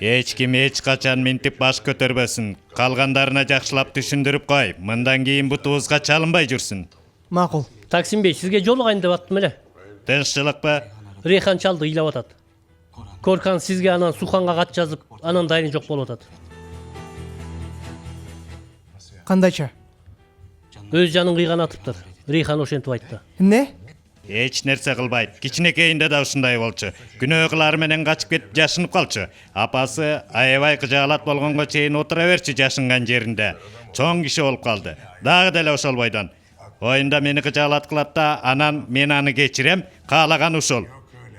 Эч ким эч качан минтип баш көтөрбөсүн. Калгандарына жакшылап түшүндүрүп кой. Мындан кийин бутубузга чалынбай жүрсүн. Макул. Таксим Бey, sizge жолугайын деп аттым эле. Тынччылыкпы? Рейхан чалды, ыйлап атат. Коркан сизге анан Суханга кат жазып, анан дайын жок болуп атат. Кандайча? Өз жанын кыйган атыптыр. Рейхан ошентип айтты. Не? Эч нерсе кылбайт. Кичинекейинде да ушундай болчу. Күнөө кылары менен качып кетип жашынып калчу. Апасы аябай кыжаалат болгонго чейин отура берчи жашынган жеринде. Чоң киши болуп калды. Дагы деле ошол бойдон. Оюнда мени кыжаалат кылат да, анан мен аны кечирем, каалаган ушул.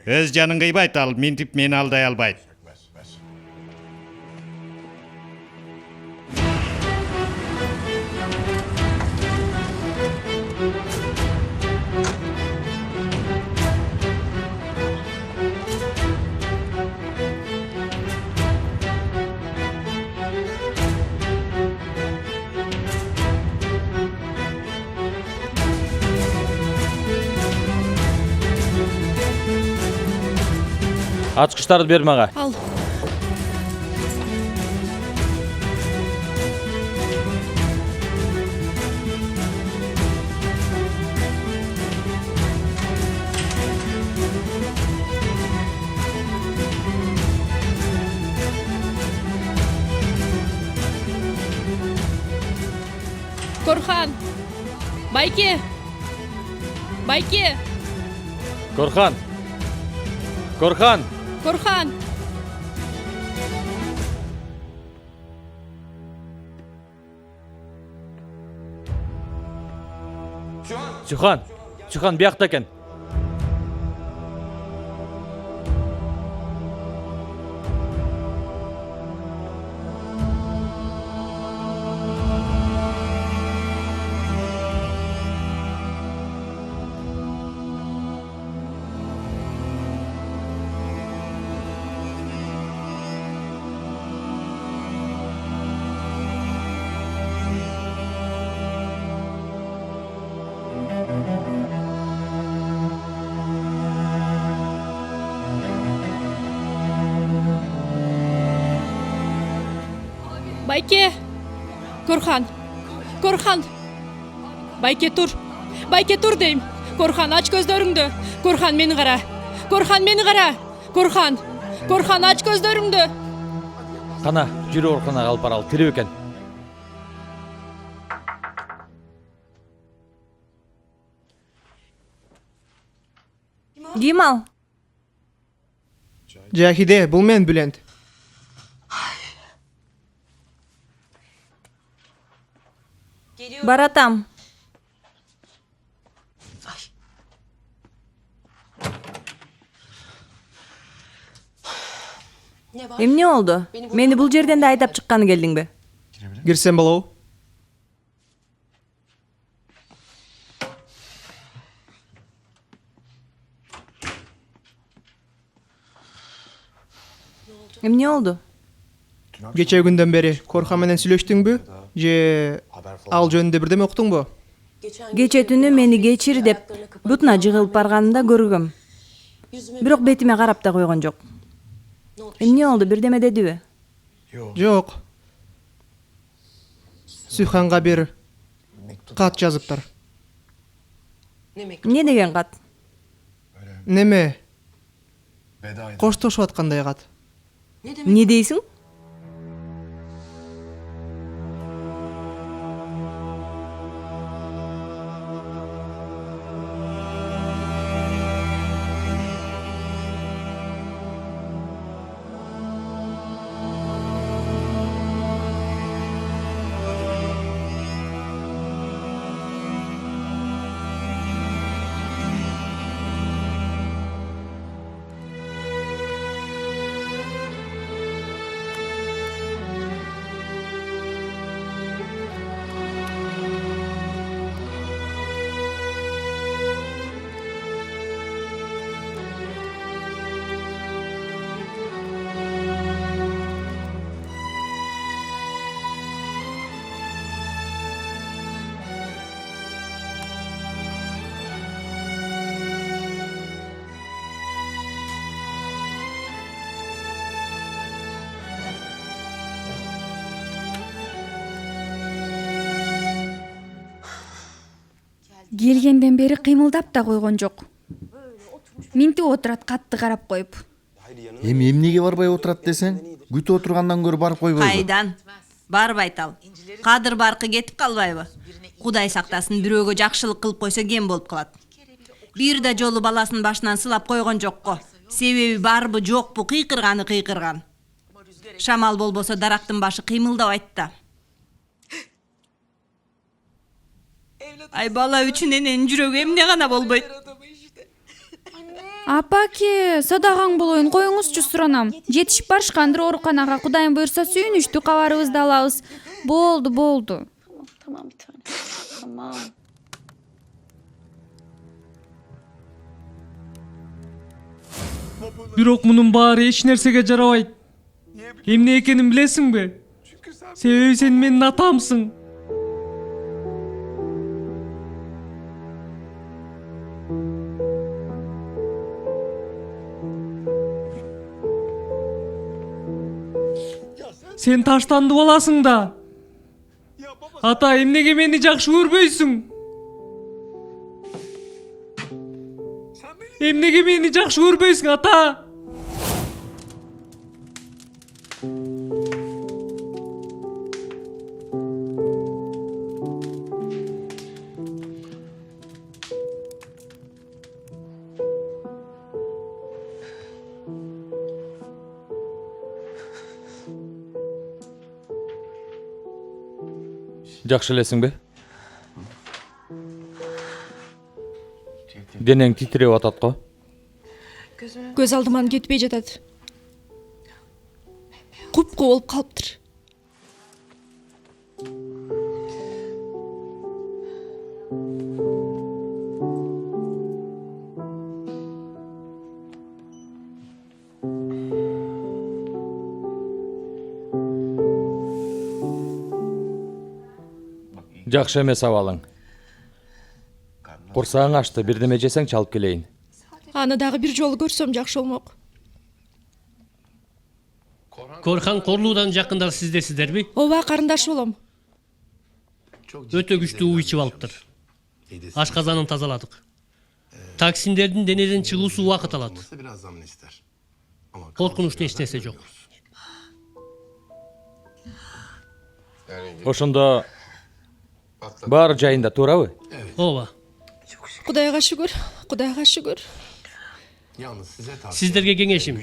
Өз жанын кыйбайт ал, минтип мени алдай албайт. Ачкычтарды бер мага. Ал. Корхан. Байке. Байке. Корхан. Корхан. Корхан. Чухан. Чухан биякта экен. Байке. Корхан. Корхан. Байке тур. Байке тур дейм. Корхан ач көздөрүңдү. Корхан мени кара. Корхан мени кара. Корхан. Корхан ач көздөрүңдү. Кана, жүрө орканага алып баралы, тирип экен. Ким ал? Жахиде, бул мен Бүлент. Баратам. Эмне oldu? Мени бул жерден да айдап чыкканы келдиңби? Кирсем болобу? Эмне oldu? Кече күндөн бери Корхан менен сүйлөштүңбү? Же ал жөнүндө бирдеме уктуңбу? Кече түнү мени кечир деп бутуна жыгылып барганында көргөм. Бирок бетиме карап да койгон жок. Эмне oldu? Бирдеме дедиби? Жок. Суханга бир кат жазыптыр. Эмне деген кат? Неме? Коштошуп аткандай кат. Эмне дейсиң? келгенден бери кыймылдап да койгон жок. Минтип отурат катты карап коюп. Эми эмнеге барбай отурат десең, күтүп отургандан көрө барып койбойбу? Кайдан? Барбайт ал. Кадыр баркы кетип калбайбы? Кудай сактасын, бирөөгө жакшылык кылып койсо кем болуп калат. Бир да жолу баласын башынан сылап койгон жокко. Себеби барбы жокпу кыйкырганы кыйкырган. Шамал болбосо дарактын башы кыймылдабайт да. Ай бала үчүн эненин жүрөгү эмне гана болбойт. Апаке, садагаң болоюн, коюңузчу суранам. Жетишип барышкандыр ооруканага, Кудайым буйрса сүйүнүчтүү кабарыбызды алабыз. Болду. Tamam bir tane. Tamam. Бирок мунун баары эч нерсеге жарабайт. Эмне экенин билесиңби? Себеби сен менин атамсың. Сен таштанды баласың да. Ата, эмнеге мени жакшы көрбөйсүң? Эмнеге мени жакшы көрбөйсүң, ата? Жакшы элесиңби? Денең титиреп атат го. Көз алдыман кетпей жатат. Куп-ку болуп калыптыр. Жакшы эмес абалың. Курсаң ачты, бирдеме жесең чалып келейин. Аны дагы бир жолу көрсөм жакшы болмок. Корхан Корлуудан жакындар сиздерсиздерби? Ооба, карындаш болом. Өтө күчтүү уу ичип алыптыр. Ашказанын тазаладык. Токсиндердин денеден чыгуусу убакыт алат. Коркунучтуу эч нерсе жок. Ошондо баары жайында туурабы? Ооба. Кудайга шүгүр. Сиздерге кеңешим.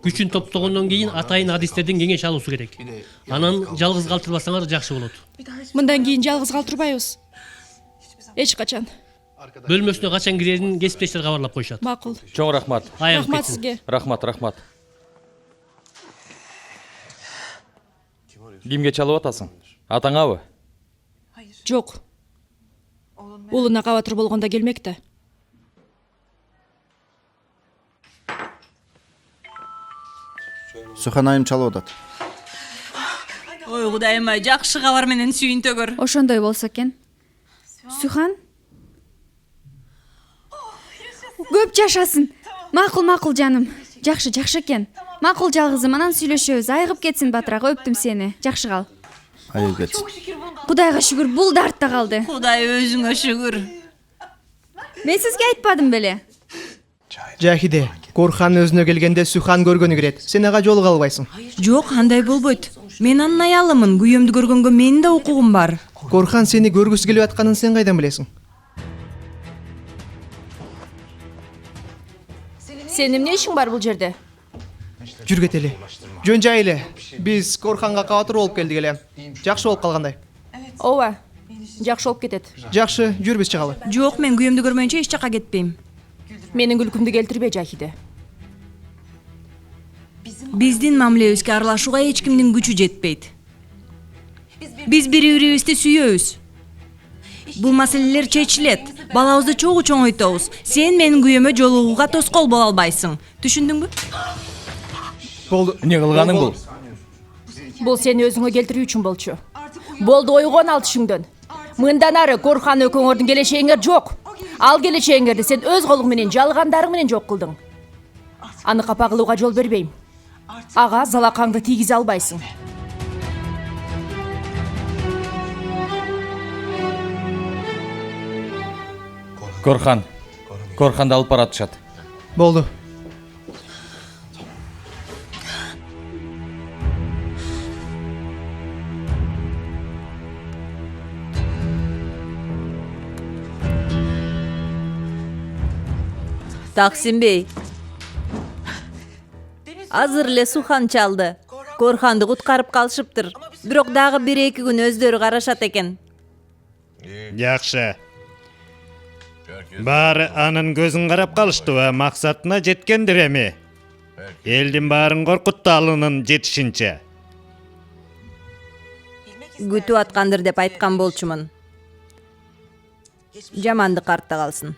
Күчүн топтогондон кийин атайын адистерден кеңеш алуусу керек. Анан жалгыз калтырбасаңар жакшы болот. Мындан кийин жалгыз калтырбайбыз. Эч качан. Бөлмөсүнө качан кирерин кесиптештер кабарлап коюшат. Макул. Чоң рахмат. Аягып Рахмат кетсин. сизге. Рахмат. Кимге чалып атасың? Атаңабы? Жок. Улуна кабатыр болгондо келмек да. Сухан айым чалып атат. Ой Кудайым ай, жакшы кабар менен сүйүнтөгөр. Ошондой болсо экен. Сухан? Көп жашасын. Макул жаным. Жакшы экен. Макул жалгызым, анан сүйлөшөбүз. Айыгып кетсин батыраак, өптүм сени. Жакшы кал. Айып кетсин. Кудайга шүгүр, бул да артта калды. Кудай өзүңө шүгүр. Мен сизге айтпадым беле. Жахиде, Корхан өзүнө келгенде Сухан көргөнү кирет. Сен ага жолуга албайсың. Жок, андай болбойт. Мен анын аялымын, күйөөмдү көргөнгө менин да укугум бар. Корхан сени көргүсү келип атканын сен кайдан билесиң? Сенин эмне ишиң бар бул жерде? Жүр кетели. Жөн жай эле. Биз Корханга кабатыр болуп келдик эле. Жакшы болуп калгандай. Ооба. Жакшы болуп кетет. Жакшы, жүр биз чыгалы. Жок, мен күйөөмдү көрмөйүнчө эч жака кетпейм. Менин күлкүмдү келтирбе, Жахиде. Биздин мамилебизге аралашууга эч кимдин күчү жетпейт. Биз бири-бирибизди сүйөбүз. Бул маселелер чечилет. Балабызды чоңойтобуз. Сен менин күйөөмө жолугууга тоскоол боло албайсың. Түшүндүңбү? Болду. Эмне кылганың бул? Бул сени өзүңө келтирүү үчүн болчу. Болду, ойгон ал түшүңдөн. Мындан ары Корхан экөөңөрдүн келечегиңер жок. Ал келечегиңерди сен өз колуң менен, жалгандарың менен жок кылдың. Аны капа кылууга жол бербейм. Ага залакаңды тийгизе албайсың. Корханды алып баратышат. Болду. Таксим бей. Азыр эле Сухан чалды. Корханды куткарып калышыптыр. Бирок дагы 1-2 күн өздөрү карашат экен. Жакшы. Баары анын көзүн карап калышты ва максатына жеткендир эми. Элдин баарын коркутту алынын жетишинче. Күтүп аткандыр деп айткан болчумун. Жамандык артта калсын.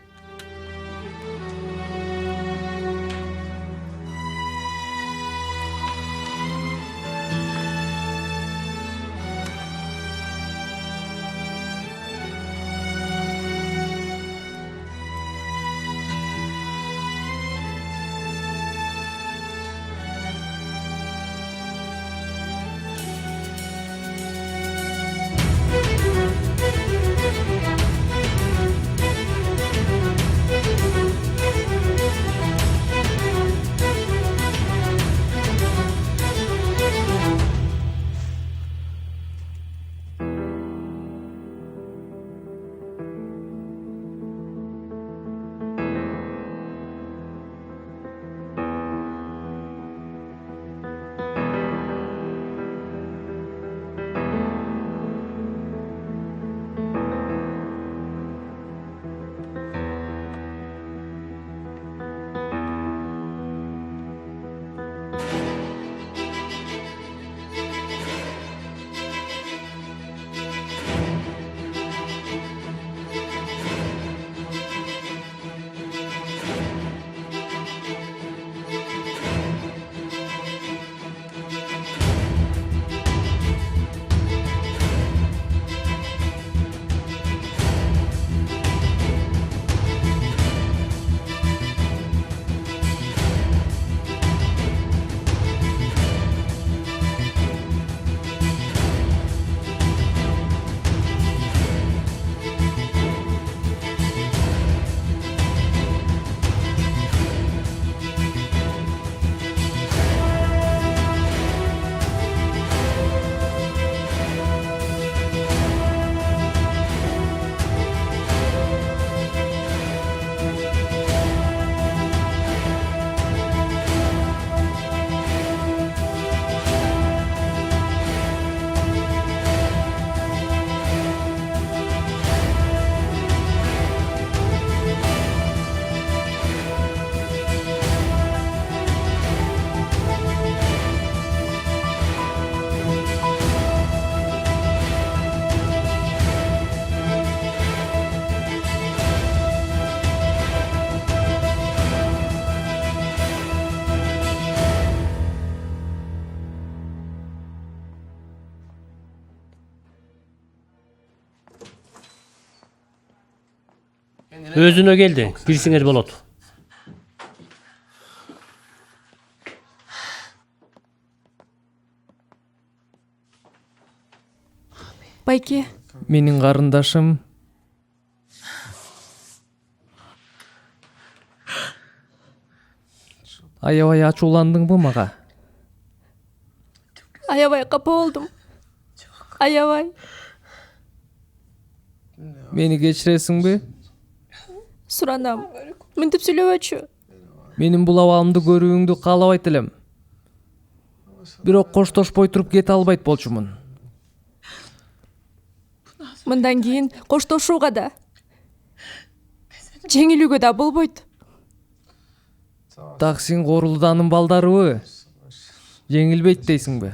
Өзүнө келди. Кирсеңер болот. Байке, Менин карындашым аябай ачууландыңбы мага? аябай капа болдум. Аябай. Мени кечиресиңби? Суранам. Мынтип сүйлөбөчү. Менин бул абалымды көрүүңдү каалабайт элем. Бирок коштошпой туруп кете албайт болчумун. Мындан кийин коштошууга да, жеңилүүгө да болбойт. Таксин Корулуданын балдарыбы? Жеңилбейт дейсиңби?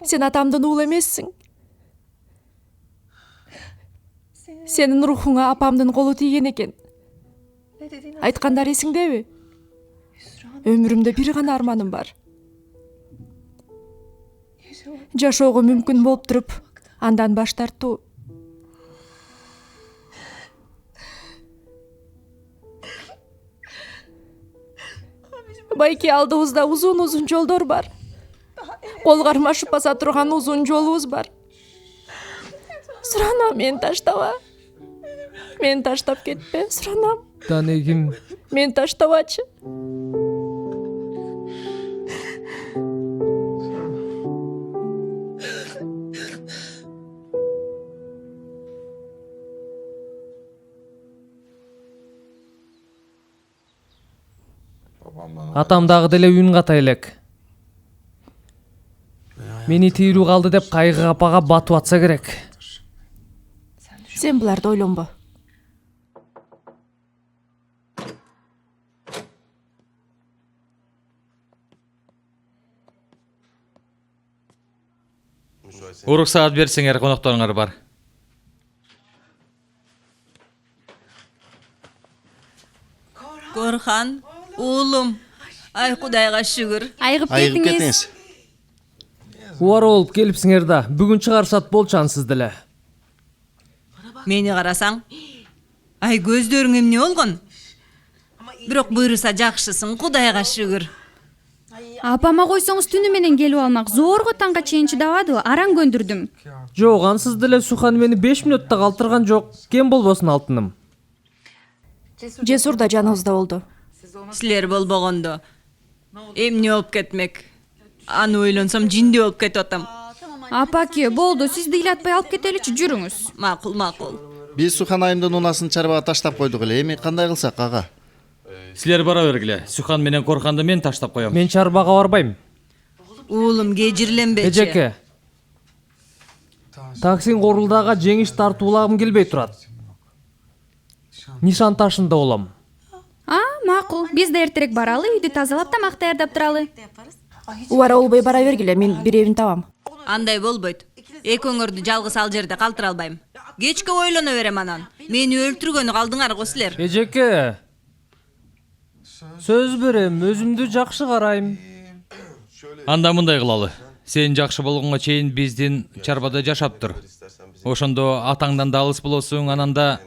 Сен атамдын уулу эмессиң. Сенин рухуңа апамдын колу тийген экен. Айткандар эсиңдеби? Өмүрүмдө бир гана арманым бар. Жашоого мүмкүн болуп туруп, андан баш тартуу. Байке, алдыбызда узун жолдор бар. Кол кармашып баса турган узун жолубуз бар. Суранам, мени таштаба. Мени таштап кетпе, суранам. Данегим, Мени таштабачы. атам дагы деле үн ката элек. Мени тийрүү калды деп кайгы апага батып атса керек. Сен буларды ойлонбо. уруксаат берсеңер, конокторуңар бар. Корхан, уулум. Ай Кудайга шүгүр. Айгып Айыгып кетиңиз. кетиңиз. Убара болуп келипсиңер да, бүгүн чыгарышат болчансыз деле. Мени карасаң, ай көздөрүң эмне болгон? Бирок буйруса жакшысың, Кудайга шүгүр. Апама койсоңуз түнү менен келип алмак. Зорго таңга чейин чыдабады, араң көндүрдүм. Жок, ансыз деле Сухан мени 5 мүнөттө калтырган жок. Кем болбосун алтыным. Жесур да жаныбызда болду. Силер болбогондо эмне болуп кетмек? Аны ойлонсом жинди болуп кетип атам. Апаке, болду, сиз ыйлатпай алып кетеличи, жүрүңүз. Макул, макул. Биз Сухан айымдын унасын чарбага таштап койдук эле. Эми кандай кылсак, ага? Силер бара бергиле. Сухан менен Корханды мен таштап коем. Мен чарбага барбайм. Уулум, кежирленбечи. Эжеке. Таксин корулдага жеңиш тартуулагым келбей турат. Нишан ташында болом. Макул. Биз да эртерээк баралы, үйдү тазалап, тамак даярдап туралы. Убара болбой бара бергиле, мен бирөөбүн табам. Андай болбойт. Экөөңөрдү жалгыз ал жерде калтыра албайм. Кечке ойлоно берем анан. Мени өлтүргөнү калдыңар го силер. Эжеке. Сөз берем, өзүмдү жакшы карайм. Анда мындай кылалы. Сен жакшы болгонго чейин биздин чарбада жашап тур. Ошондо атаңдан да алыс болосуң, анан да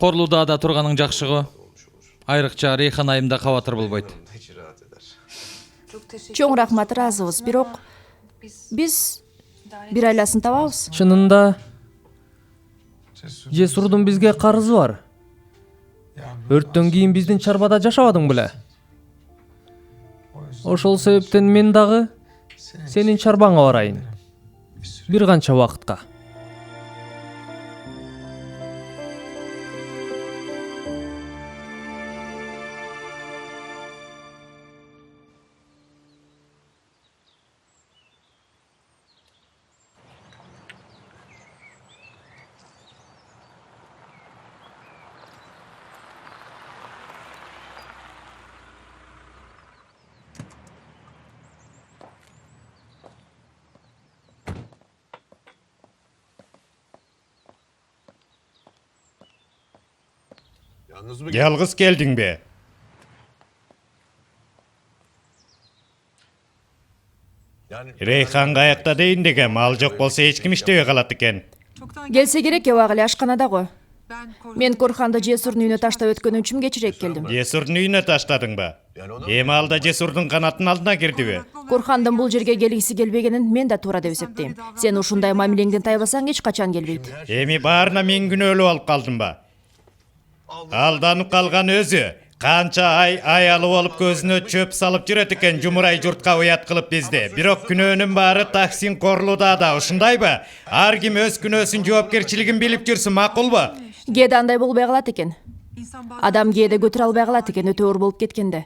Корлуда да турганың жакшы го. Айрыкча Рейхан айымда кабатыр болбойт. Чоң рахмат, ыраазыбыз. Бирок биз бир айласын табабыз. Чынында Жесурдун бизге карызы бар. Өрттөн кийин биздин чарбада жашабадың беле? Ошол себептен мен дагы сенин чарбаңа барайын. Бир канча убакытка. Жалгыз келдиң бе? Рейхан каякта дейин дегем, ал жок болсо эч ким иштебей калат экен. Келсе керек убак эле ашканада го. Мен Корханды Жесурдун үйүнө таштап өткөнүм үчүн кечирээк келдим. Жесурдун үйүнө таштадыңбы? Эми алда Жесурдун канаттын алдына кирдиби? Корхандын бул жерге келгиси келбегенин мен да туура деп эсептейм. Сен ушундай мамилеңден тайбасаң эч качан келбейт. Эми баарына мен күнөөлүү болуп калдымбы? Алданып калган өзү. Канча аялы болуп көзүнө чөп салып жүрөт экен, жумурай журтка уят кылып бизди. Бирок күнөөнүн баары Таксин Корлуда да, ушундайбы? Ар ким өз күнөөсүн жоопкерчилигин билип жүрсүн, макулбу? Кээде андай болбой калат экен. Адам кээде көтөрө албай калат экен, өтө оор болуп кеткенде.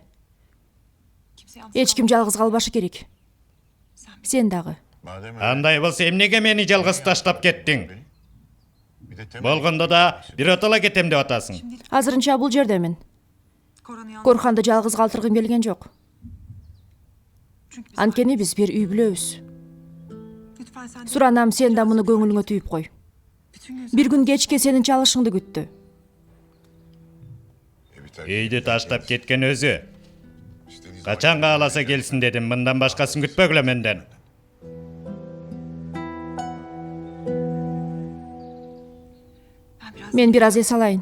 Эч ким жалгыз калбашы керек. Сен дагы. Андай болсо эмнеге мени жалгыз таштап кеттиң? Болгондо да биротола кетем деп атасың. Азырынча бул жердемин. Корханды жалгыз калтыргым келген жок. Анткени биз бир үй бүлөбүз. Суранам, сен да муну көңүлүңө түйүп кой. Бир күн кечке сенин чалышыңды күттү. Үйдү таштап кеткен өзү. Качан кааласа келсин дедим, мындан башкасын күтпөгүлө менден. Мен бир аз эс алайын.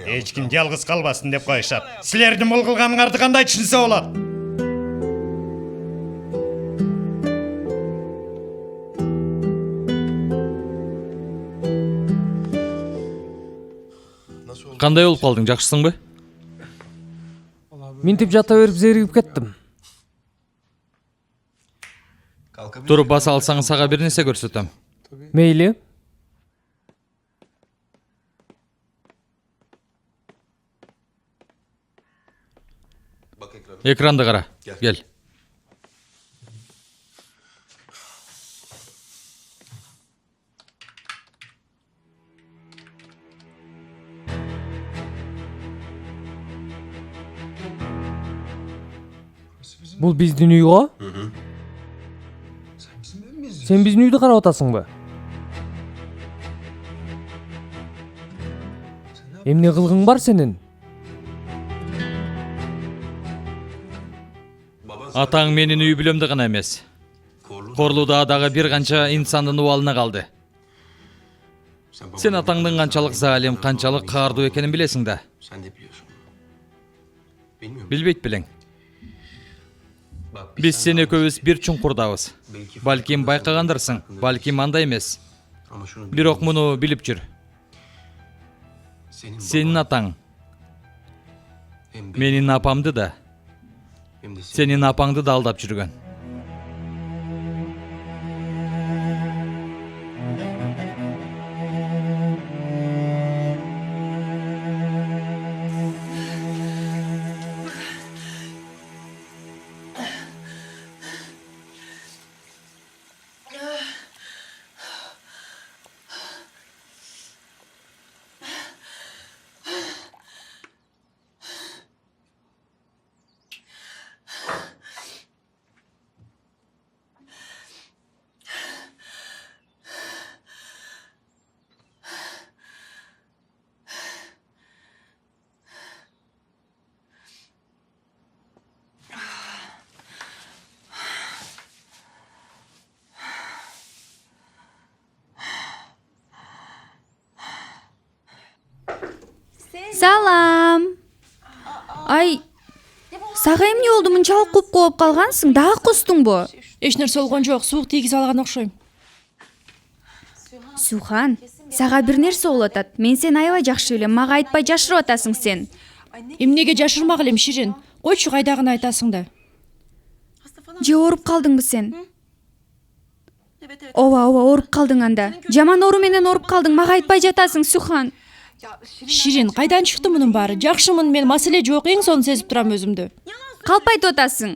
Эч ким жалгыз калбасын деп коюшат. Силердин бул кылганыңарды кандай түшүнсө болот? Кандай болуп калдың, жакшысыңбы? Минтип жата берип зеригип кеттим. Туруп баса алсаң сага бир нерсе көрсөтөм. Мейли. Экранды кара. Кел. Бул биздин үй го? Сен биздин үйдү карап атасыңбы? Эмне кылгың бар сенин? Атаң менин үй бүлөмдү гана эмес. Корлуда дагы бир канча инсандын убалына калды. Сен атаңдын канчалык залим, канчалык каардуу экенин билесиң да. Билбейт белең. Биз сен экөөбүз бир чуңкурдабыз. Балким байкагандырсың, балким андай эмес. Бирок муну билип жүр. Сенин атаң менин апамды да, сенин апаңды да алдап жүргөн. Салам. Ай, сага эмне болду, мынчалык куп болуп калгансың? Дагы кустуңбу? Эч нерсе болгон жок, суук тийгиз алган окшойм. Сухан, сага бир нерсе болуп атат. Мен сени аябай жакшы билем, мага айтпай жашырып атасың сен. Эмнеге жашырмак элем, Ширин? Койчу, кайдагыны айтасың да. Же ооруп калдыңбы сен? Ооба, ооруп калдың анда. Жаман оору менен ооруп калдың, мага айтпай жатасың, Сухан. Ширин, кайдан чыкты мунун баары? Жакшымын мен, маселе жок, эң сонун сезип турам өзүмдү. Калп айтып атасың.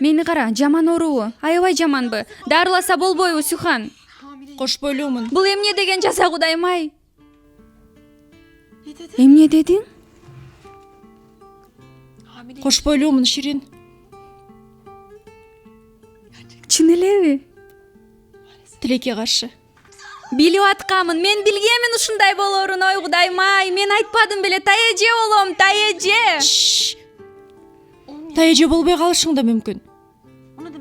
Мени кара, жаман оорубу? Аябай жаманбы? Дарыласа болбойбу, Сухан? Кош бойлуумун. Бул эмне деген жаза, Кудайым ай? Эмне дедиң? Кош бойлуумун, Ширин. Чын элеби? Тилекке каршы. Билип аткамын, мен билгемин ушундай болорун, ой Кудайым ай, мен айтпадым беле, таяже болом, таяже. Таяже болбой калышың да мүмкүн.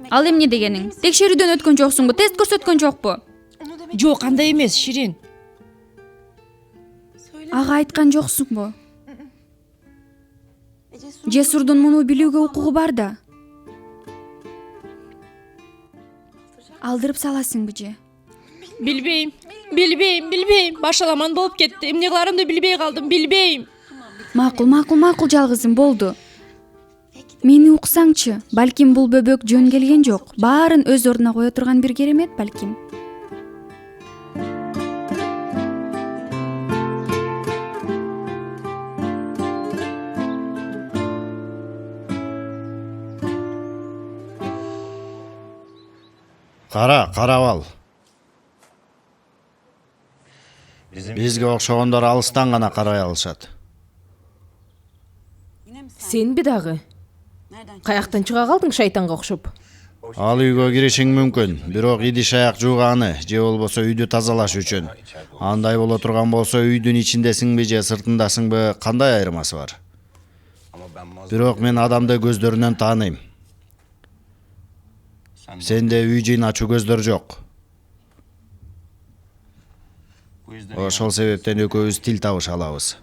Ал эмне дегениң? Текшерүүдөн өткөн жоксуңбу? Тест көрсөткөн жокпу? Жок, андай эмес, Ширин. Ага айткан жоксуңбу? Жесурдун муну билүүгө укугу бар да. Алдырып саласыңбы же? Билбейм. Башаламан болуп кетти. Эмне кыларымды билбей калдым, билбейм. Макул, жалгызым, болду. Мени уксаңчы, балким бул бөбөк жөн келген жок. Баарын өз ордуна кое турган бир керемет, балким. Карап ал. Бизге окшогондор алыстан гана карай алышат. Сен би дагы? Каяктан чыга калдың шайтанга окшоп? Ал үйгө киришиң мүмкүн, бирок идиш аяк жууганы же болбосо үйдү тазалаш үчүн. Андай боло турган болсо үйдүн ичиндесиңби же сыртындасыңбы, кандай айырмасы бар? Бирок мен адамды көздөрүнөн тааныйм. Сенде үй жыйначу көздөр жок. Ошол себептен экөөбүз тил табыша алабыз.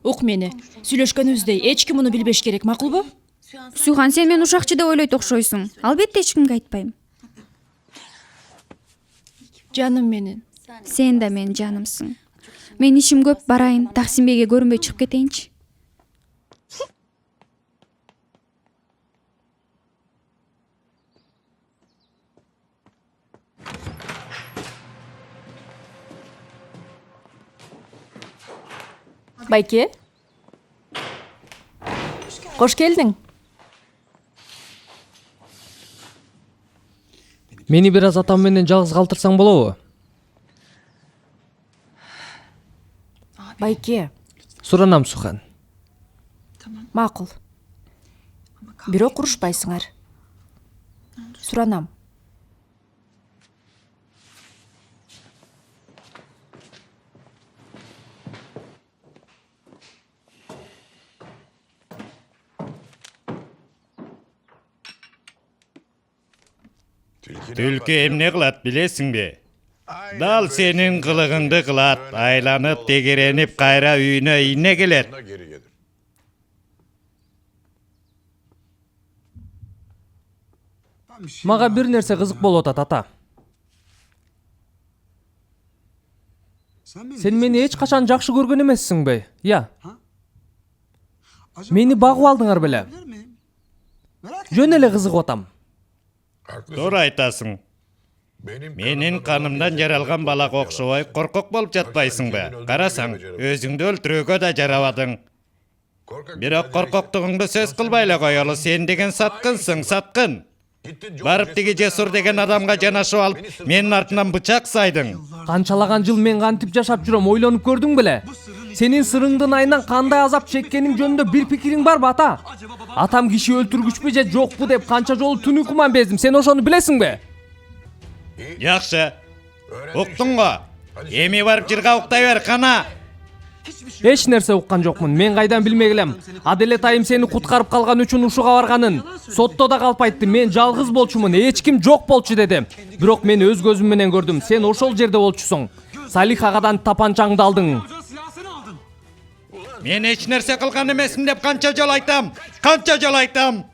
Ук мени. Сүйлөшкөнүбүздөй эч ким муну билбеш керек, макулбу? Суган, сен мени ушакчы деп ойлойт окшойсуң. Албетте эч кимге айтпайм. Жаным менин. Сен да менин жанымсың. Мен ишим көп, барайын. Таксимбейге көрүнбөй чыгып кетейинчи. Байке? Кош келдиң. Мени бир аз атам менен жалгыз калтырсаң болобу? Байке, Суранам, Сухан. макул. Бирок урушпайсыңар. Суранам. Түлкү эмне кылат билесиңби? Дал сенин кылыгыңды кылат, айланып тегеренип кайра үйүнө ийне келет. Мага бир нерсе кызык болуп атат, ата. Сен мени эч качан жакшы көргөн эмессиңби? Я. Мени багып алдыңар беле? Жөн эле кызыгып атам. Туура айтасың. Менин канымдан жаралган балага окшобой коркок болуп жатпайсыңбы? Карасаң, өзүңдү өлтүрүүгө да жарабадың. Бирок коркоктугуңду сөз кылбай эле коелу, сен деген саткынсың, саткын. Барып тиги Жесур деген адамга жанашып алып, менин артынан бычак сайдың. Канчалаган жыл мен кантип жашап жүрөм, ойлонуп көрдүң беле? Сенин сырыңдын айынан кандай азап чеккениң жөнүндө бир пикириң барбы, ата? Атам киши өлтүргүчпү же жокпу деп канча жолу түн уйкуман бездим. Сен ошону билесиңби? Жакшы. Уктуң го? Эми барып жырга уктай бер, кана. Эч нерсе уккан жокмун. Мен кайдан билмей келем. Аделет айым сени куткарып калган үчүн ушуга барганын. Сотто да калп айтты. Мен жалгыз болчумун, эч ким жок болчу деди. Бирок мен өз көзүм менен көрдүм. Сен ошол жерде болчусуң. Салих агадан тапанчаңды алдың. Мен эч нерсе кылган эмесмин деп канча жол айтам? Канча жол айтам?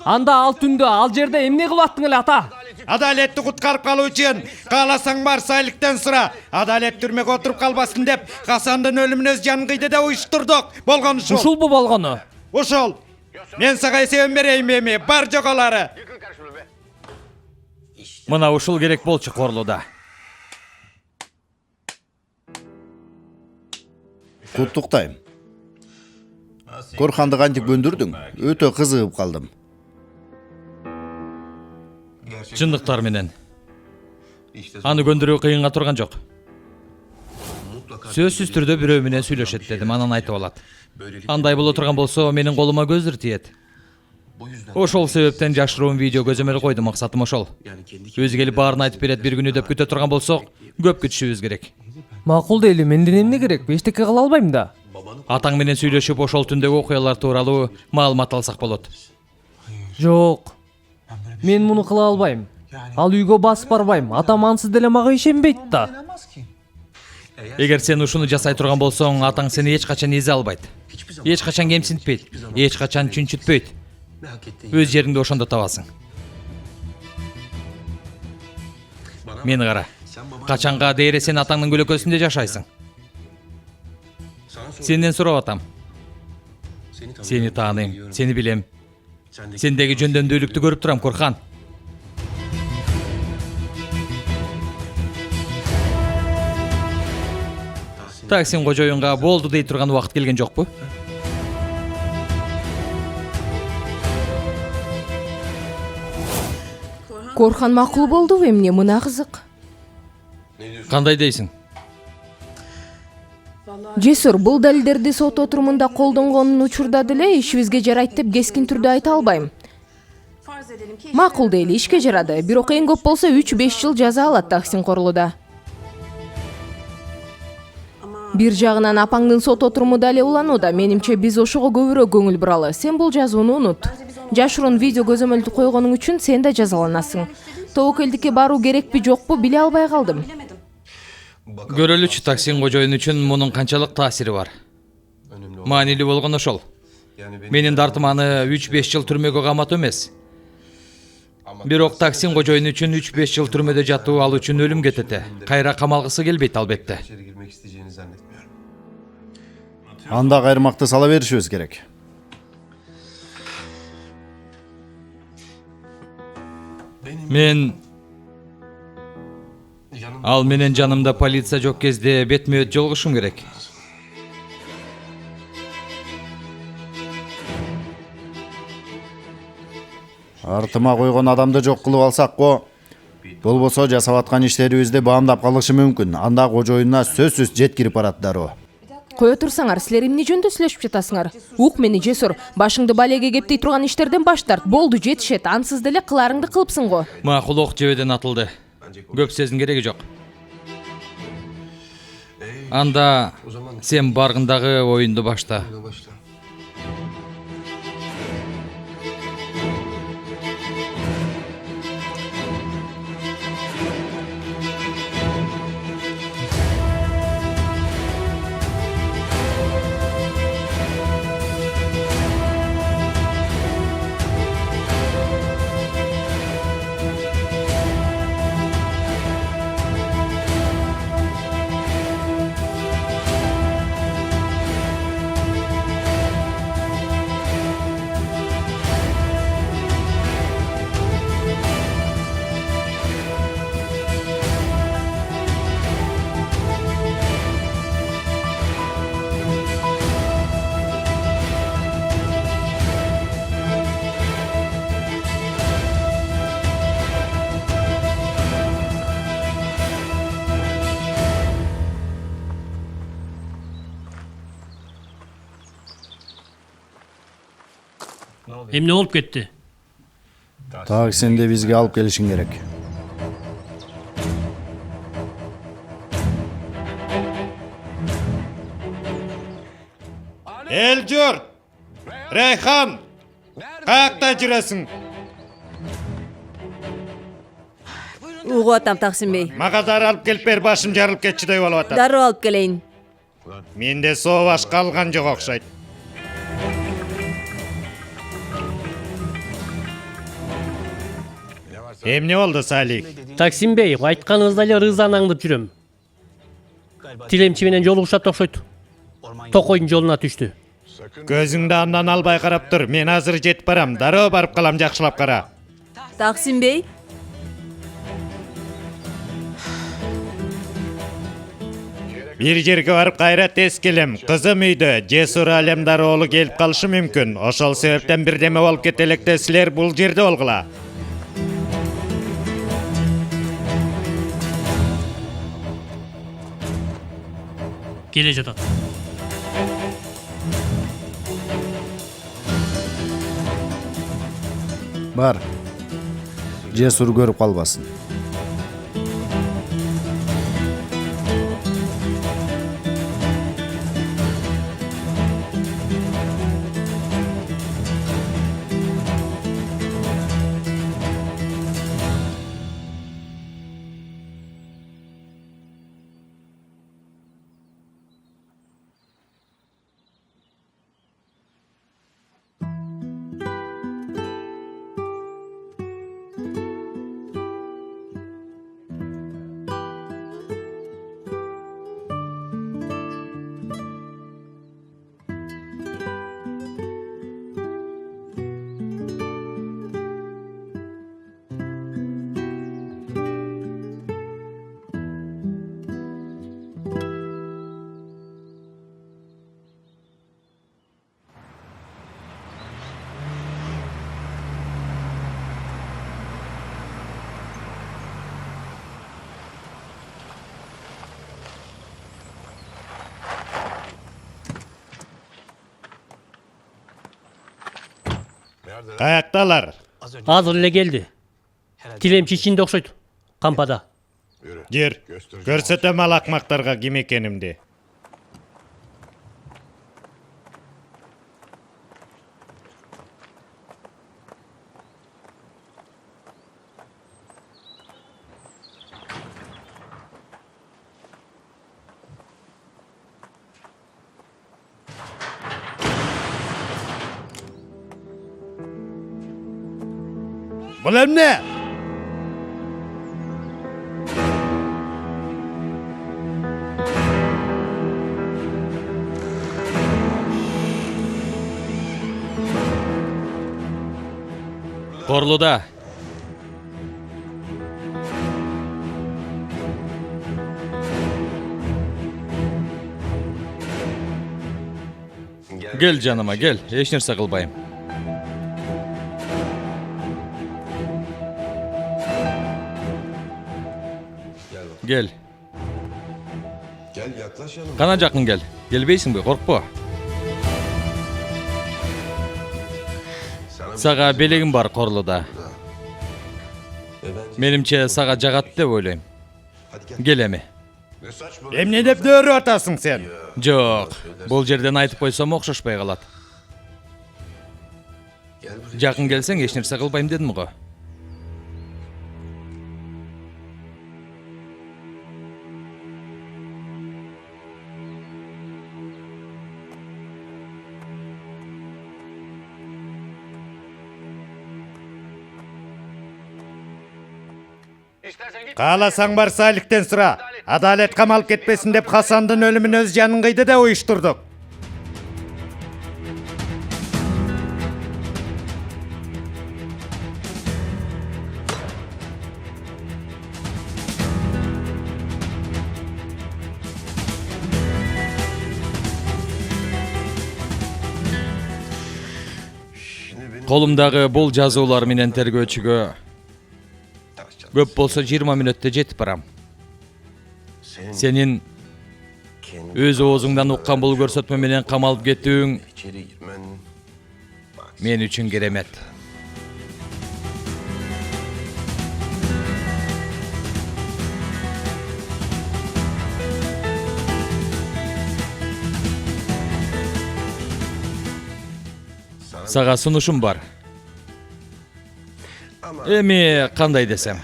Анда ал түндө ал жерде эмне кылып аттың эле, ата? Адалетти куткарып калуу үчүн кааласаң бар Саликтен сура. Адалет түрмөгө отуруп калбасын деп Хасандын өлүмүн өз жанын кыйды да уюштурдук. Болгон ушул. Ушулбу болгону? Ушул. Мен сага эсебин берейин эми, бар жоголары. Мына ушул керек болчу Корлуда. Куттуктайм. Корханды кантип көндүрдүң? Өтө кызыгып калдым. Чындыктар менен. Аны көндүрүү кыйынга турган жок. Сөзсүз түрдө бирөө менен сүйлөшөт дедим, анан айтып алат. Андай боло турган болсо, менин колума көздөр тиет. Ошол себептен жашыруун видео көзөмөл койдум, максатым ошол. Өзү келип баарын айтып берет бир күнү деп күтө турган болсок, көп күтүшүбүз керек. Макул дейли, менден эмне керек? Эчтеке кыла албайм да. Атаң менен сүйлөшүп, ошол түндөгү окуялар тууралуу маалымат алсак болот. Жок. Мен муну кыла албайм. Ал үйгө басып барбайм. Атам ансыз деле мага ишенбейт да. Эгер сен ушуну жасай турган болсоң, атаң сени эч качан эзе албайт. Эч качан кемсинтпейт, эч качан чүнчүтпөйт. Өз жериңди ошондо табасың. Мени кара. Качанга дейре сен атаңдын көлөкөсүндө жашайсың. Сенден сурап атам. Сени тааныйм, сени билем. Сендеги жөндөмдүүлүктү көрүп турам, Корхан. Таксин кожоюнга болду дей турган убакыт келген жокпу? Корхан макул болдубу эмне? Мына кызык. Кандай дейсиң? Жесур, бул далилдерди сот отурумунда колдонгонун учурда деле ишибизге жарайт деп кескин түрдө айта албайм. Макул дейли, ишке жарады. Бирок эң көп болсо 3-5 жыл жаза алат Таксин Корлуда. Бир жагынан апаңдын сот отуруму дале уланууда. Менимче биз ошого көбүрөөк көңүл буралы. Сен бул жазууну унут. Жашыруун видео көзөмөлдү койгонуң үчүн сен да жазаланасың. Тобокелдикке баруу керекпи жокпу биле албай калдым. Көрөлүчү Таксин кожоюн үчүн мунун канчалык таасири бар. Маанилүү болгон ошол. Менин дартым аны 3-5 жыл түрмөгө каматуу эмес. Бирок таксин кожоюну үчүн 3-5 жыл түрмөдө жатуу ал үчүн өлүм кетети. Кайра камалгысы келбейт албетте. Анда кайрмакты сала беришибиз керек. Мен ал менен жанымда полиция жок кезде бетме-бет жолугушум керек. Артыма койгон адамды жок кылып алсак го, болбосо жасап аткан иштерибизди баамдап калышы мүмкүн. Анда кожоюнуна сөзсүз жеткирип барат дароо. Кое турсаңар, силер эмне жөндө сүйлөшүп жатасыңар? Ук мени Жесур, башыңды балеге кептей турган иштерден баш тарт. Болду, жетишет. Ансыз деле кыларыңды кылыпсың го. Макул, ок жебеден атылды. Көп сөздүн кереги жок. Анда сен баргындагы оюнду башта. Эмне болуп кетти? Таксинди бизге алып келишиң керек. Элжур! Рейхан! Каякта жүрөсүң? Угуп атам Таксим бей. Мага дары алып келип бер, башым жарылып кетчидөй болуп атат. Дароо алып келейин. Менде соо баш калган жок окшойт. Эмне болду, Салих? Таксим бей, айтканыңызда эле рызаны аңдып жүрөм. Тилемчи менен жолугушат окшойт. Токойдун жолуна түштү. Көзүңдү андан албай карап тур. Мен азыр жетип барам. Дароо барып калам, жакшылап кара. Таксим бей. Бир жерге барып кайра тез келем. Кызым үйдө, Жесур Алемдар оолу келип калышы мүмкүн. Ошол себептен бирдеме болуп кете электе силер бул жерде болгула. Келе жатат. Бар. Жесур көрүп калбасын. Каякталар? Азыр эле келди. Тилемчи ичинде окшойт. Кампада. Жер. Көрсөтөм ал акмактарга ким экенимди. Бул эмне? Корлуда. Gel canıma gel. Hiç nerse kılbayım. Gel. Gel yaklaş yanıma. Kana жақын gel. Gelbeysin bu, korkma. Sağa belегim бар Корлуда. Menimçe sağa jagat деп ойлойм. Gel emi. Эмне деп дөөрүп атасың сен? Жоқ, бұл жерден айтып қойсам оқшашпай қалады. Жақын келсең еш нәрсе қылбайым дедім ғой. Кааласаң бар Саликтен сұра. Адалет камалып кетпесин деп Хасандын өлүмүн өз жанын кыйды да уюштурдук. Қолымдағы бұл жазуулар менен тергөөчүгө көп болса 20 мүнөттө жетип барам. Сенин өз оозуңдан уккан бул көрсөтмө менен камалып кетүүң мен үчүн керемет. Сага сунушум бар. Эми кандай десем?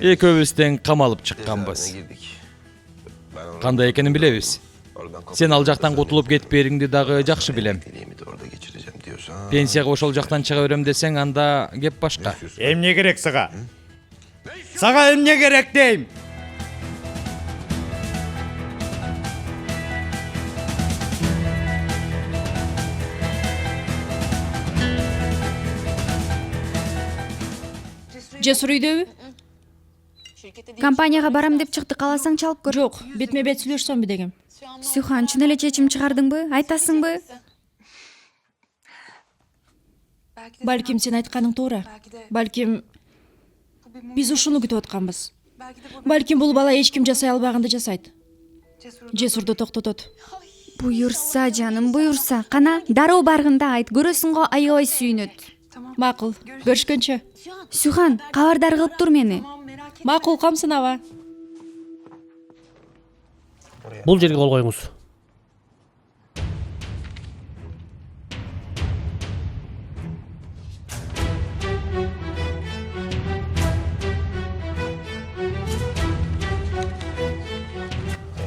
Экөөбүз тең камалып чыкканбыз. Кандай экенин билебиз. Сен ал жактан кутулуп кетип бериңди дагы жакшы билем. Пенсияга ошол жактан чыга берем десең, анда кеп башка. Эмне керек сага? Сага эмне керек дейм? Жесур үйдөбү? Компанияга барам деп чыкты, кааласаң чалып көр. Жок, бетме бет сүйлөшсөмбү дегем. Сюхан, чын эле чечим чыгардыңбы? Айтасыңбы? Балким сен айтканың туура. Балким биз ушуну күтүп атканбыз. Балким бул бала эч ким жасай албаганды жасайт. Жесурду токтотот. Буюрса, жаным, буюрса. Кана, дароо баргында айт, көрөсүң го аябай сүйүнөт. Макул, көрүшкөнчө. Сюхан, кабардар кылып тур мени. Макул, камсың аба. Бул жерге кол коюңуз.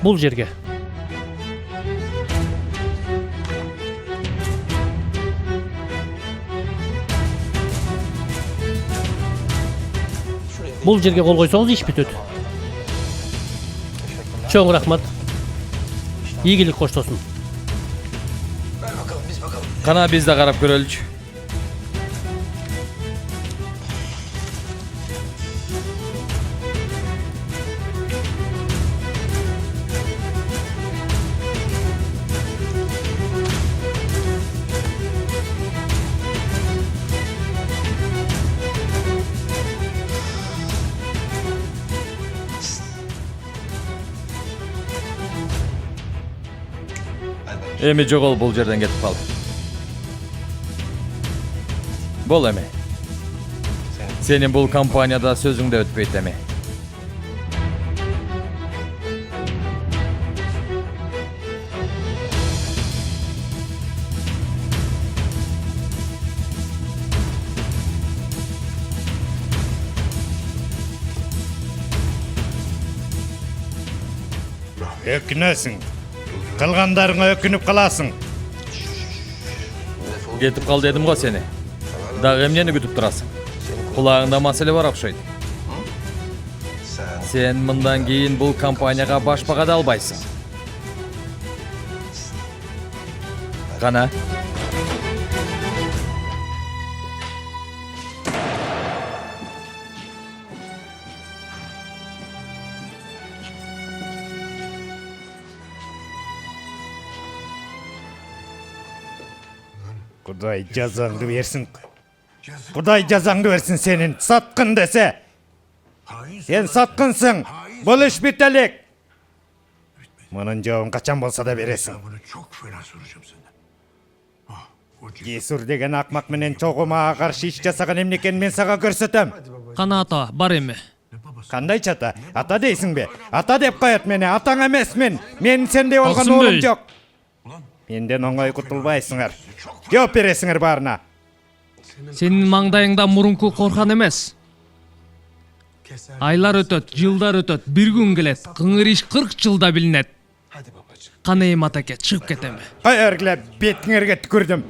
Бул жерге. Бул жерге кол койсоңуз иш бүтөт. Чоң рахмат. Ийгилик коштосун. Кана биз да карап көрөлүчү. Эми жогол бул жерден кетип кал. Бол эми. Сенин бул компанияда сөзүңдө өтпөйт эми. Өкүнөсүң. Кылгандарыңа өкүнүп каласың. Кетип кал дедим го сени. Дагы эмнени күтүп турасың? Кулагыңда маселе бар окшойт. Сен мындан кийин бул компанияга баш бага да албайсың. Кана. Құдай жазаңды берсін. Құдай жазаңды берсін сенің. Сатқын десе. Сен сатқынсың. Бұл іш бітелек. Мұның жауын қачан болса да бересің. Жесур деген ақмақ менен чоғымаға қаршы іш жасаған емнекен мен саға көрсетем. Қана ата, бар эми. Қандай чата? Ата дейсің бе? Ата деп қоят мені, атаң емес мен. Мен сендей олған Алсынбай. олым жоқ. Менден оңай құтылбайсыңар. Жооп бересіңер барына. Сенин маңдайыңда мурунку Корхан эмес. Айлар өтөт, жылдар өтөт, бир күн келет. Кыңыр иш 40 жылда билинет. Кана эми атаке, чыгып кетеми. Кайыргиле бетиңерге түкүрдүм.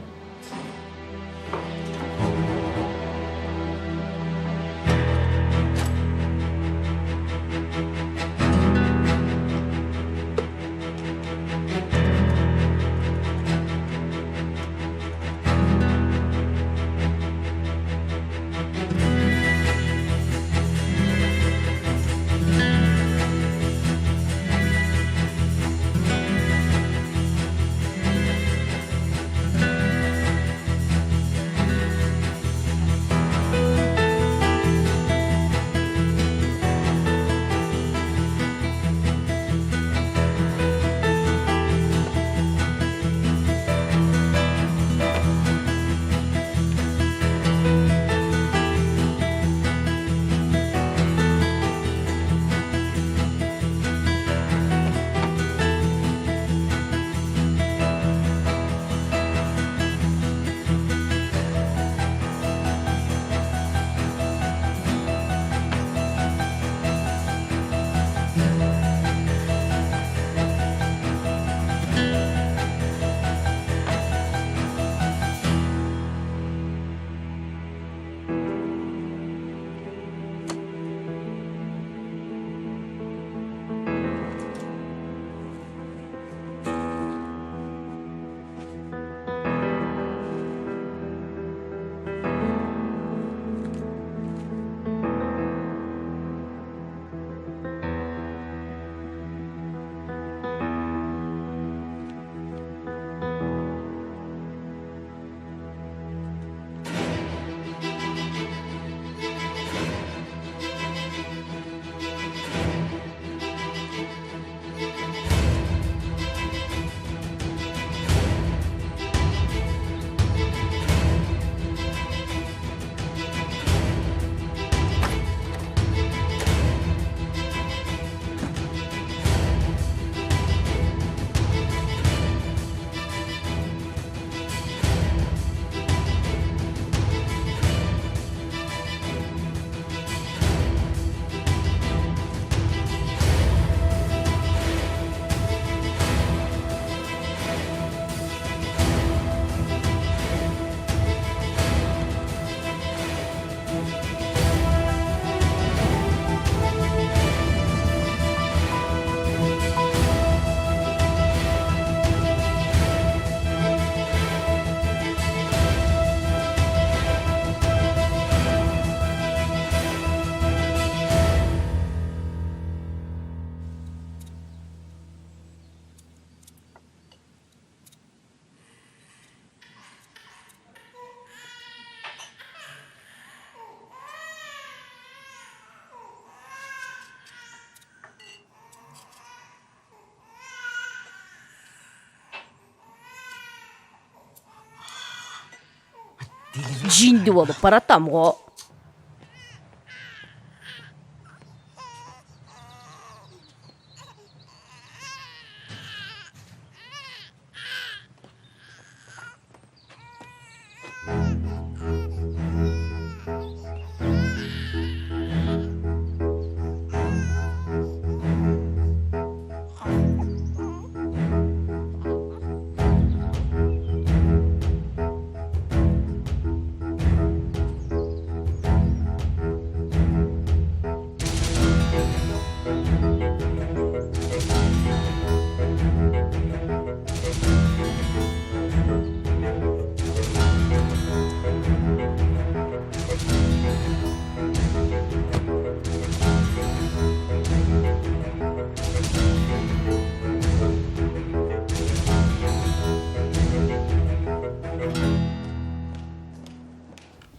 Жинди болуп баратам го.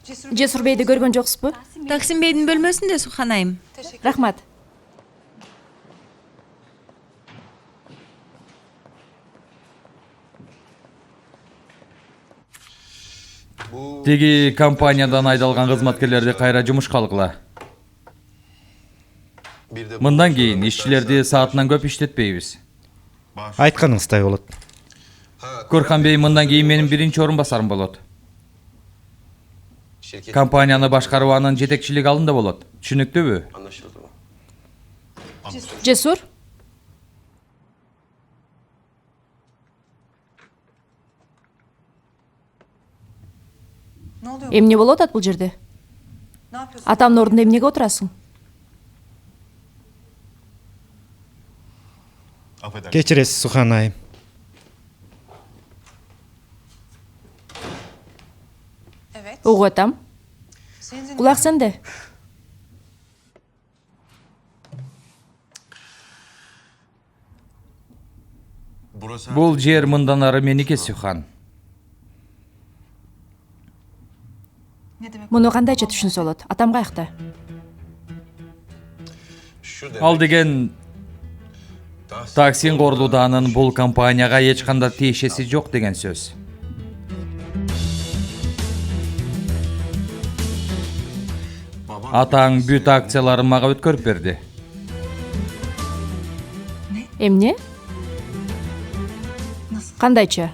Жесур бейди көргөн жоксузбу? Таксим бейдин бөлмөсүндө Сухан айым. Рахмат. Тиги компаниядан айдалган кызматкерлерди кайра жумушка алгыла. Мындан кийин ишчилерди саатынан көп иштетпейбиз. Айтканыңыздай болот. Корхан бей мындан кийин менин биринчи орун басарым болот. Компанияны башкаруу анын жетекчилиги алында болот. Түшүнүктүүбү? Жесур? Эмне болуп атат бул жерде? Атамдын ордунда эмнеге отурасың? Кечиресиз Сухан айым. Угуп атам. Кулак сенде. Бул жер мындан ары меники, Сухан. Муну кандайча түшүнсө болот? Атам каякта? Ал деген Таксин Корлуданын бул компанияга эч кандай тиешеси жок деген сөз. Атаң бүт акцияларын мага өткөрүп берди. Эмне? Кандайча?